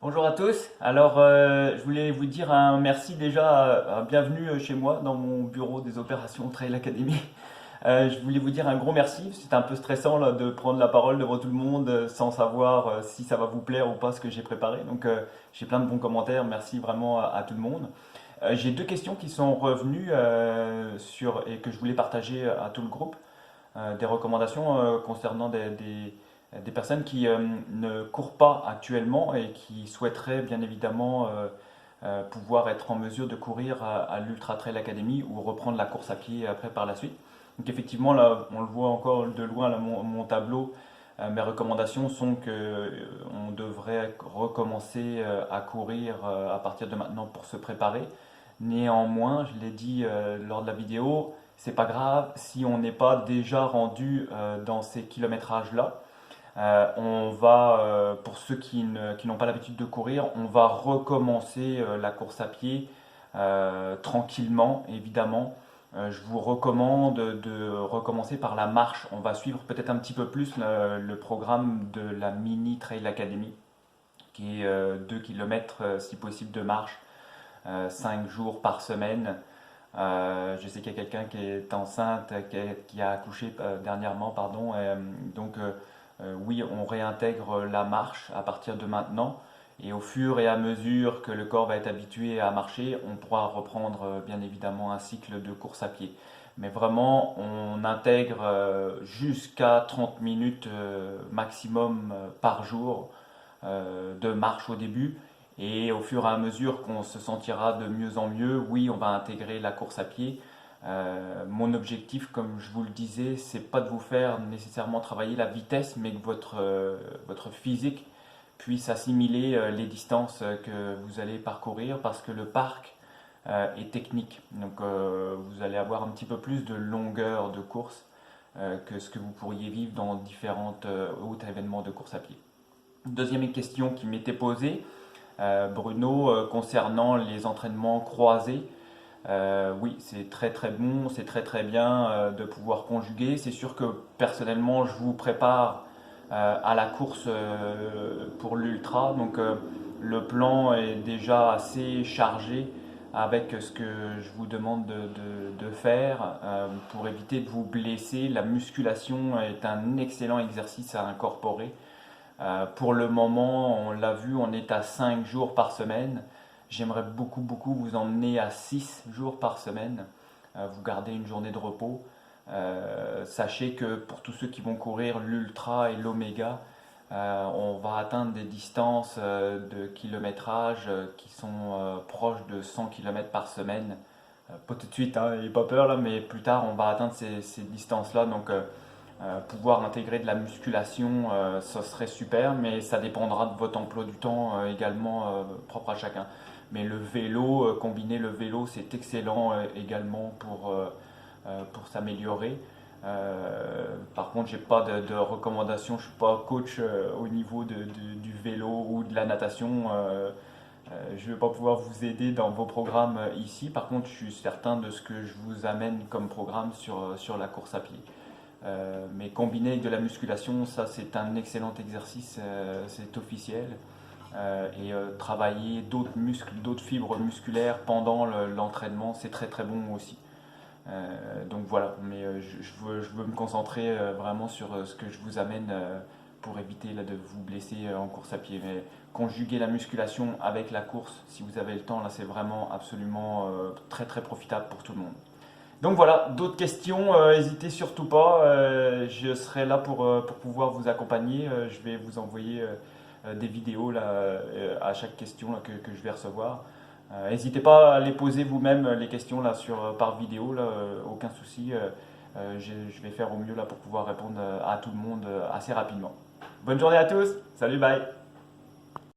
Bonjour à tous. Alors, je voulais vous dire un merci déjà, bienvenue chez moi dans mon bureau des opérations Trail Academy. Je voulais vous dire un gros merci. C'est un peu stressant là, de prendre la parole devant tout le monde sans savoir si ça va vous plaire ou pas ce que j'ai préparé. Donc, j'ai plein de bons commentaires. Merci vraiment à tout le monde. J'ai deux questions qui sont revenues et que je voulais partager à tout le groupe. Des recommandations concernant des personnes qui ne courent pas actuellement et qui souhaiteraient bien évidemment pouvoir être en mesure de courir à l'Ultra Trail Academy ou reprendre la course à pied après par la suite. Donc effectivement, là, on le voit encore de loin, là, mon tableau. Mes recommandations sont que on devrait recommencer à courir à partir de maintenant pour se préparer. Néanmoins, je l'ai dit lors de la vidéo, c'est pas grave si on n'est pas déjà rendu dans ces kilométrages-là. Pour ceux qui n'ont pas l'habitude de courir, on va recommencer la course à pied tranquillement, évidemment. Je vous recommande de recommencer par la marche. On va suivre peut-être un petit peu plus le programme de la Mini Trail Academy, qui est 2 km si possible de marche, 5 jours par semaine. Je sais qu'il y a quelqu'un qui est enceinte, qui a accouché dernièrement, pardon. Oui, on réintègre la marche à partir de maintenant. Et au fur et à mesure que le corps va être habitué à marcher, on pourra reprendre bien évidemment un cycle de course à pied. Mais vraiment, on intègre jusqu'à 30 minutes maximum par jour de marche au début. Et au fur et à mesure qu'on se sentira de mieux en mieux, oui, on va intégrer la course à pied. Mon objectif, comme je vous le disais, c'est pas de vous faire nécessairement travailler la vitesse, mais que votre physique puisse assimiler les distances que vous allez parcourir, parce que le parc est technique. Donc vous allez avoir un petit peu plus de longueur de course que ce que vous pourriez vivre dans différents autres événements de course à pied. Deuxième question qui m'était posée, Bruno, concernant les entraînements croisés. Oui, c'est très très bon, c'est très très bien de pouvoir conjuguer. C'est sûr que personnellement, je vous prépare à la course pour l'ultra, donc le plan est déjà assez chargé avec ce que je vous demande de faire pour éviter de vous blesser. La musculation est un excellent exercice à incorporer. Pour le moment, on l'a vu, on est à 5 jours par semaine. J'aimerais beaucoup, beaucoup vous emmener à 6 jours par semaine. Vous gardez une journée de repos. Sachez que pour tous ceux qui vont courir l'ultra et l'oméga, on va atteindre des distances de kilométrage qui sont proches de 100 km par semaine. Pas tout de suite, hein, n'ayez pas peur là, mais plus tard on va atteindre ces distances-là. Donc pouvoir intégrer de la musculation, ça serait super, mais ça dépendra de votre emploi du temps également propre à chacun. Mais le vélo, combiner le vélo, c'est excellent également pour s'améliorer. Par contre, j'ai pas de recommandation, je suis pas coach au niveau du vélo ou de la natation. Je ne vais pas pouvoir vous aider dans vos programmes ici. Par contre, je suis certain de ce que je vous amène comme programme sur la course à pied. Mais combiner avec de la musculation, ça c'est un excellent exercice, c'est officiel. Travailler d'autres muscles, d'autres fibres musculaires pendant l'entraînement, c'est très très bon aussi. Donc voilà, mais je veux me concentrer vraiment sur ce que je vous amène pour éviter là, de vous blesser en course à pied. Mais conjuguer la musculation avec la course, si vous avez le temps, là c'est vraiment absolument très très profitable pour tout le monde. Donc voilà, d'autres questions, n'hésitez surtout pas, je serai là pour pouvoir vous accompagner. Je vais vous envoyer des vidéos là, à chaque question là, que je vais recevoir. N'hésitez pas à les poser vous-même les questions là, par vidéo, là, aucun souci. Je vais faire au mieux là, pour pouvoir répondre à tout le monde assez rapidement. Bonne journée à tous, salut, bye!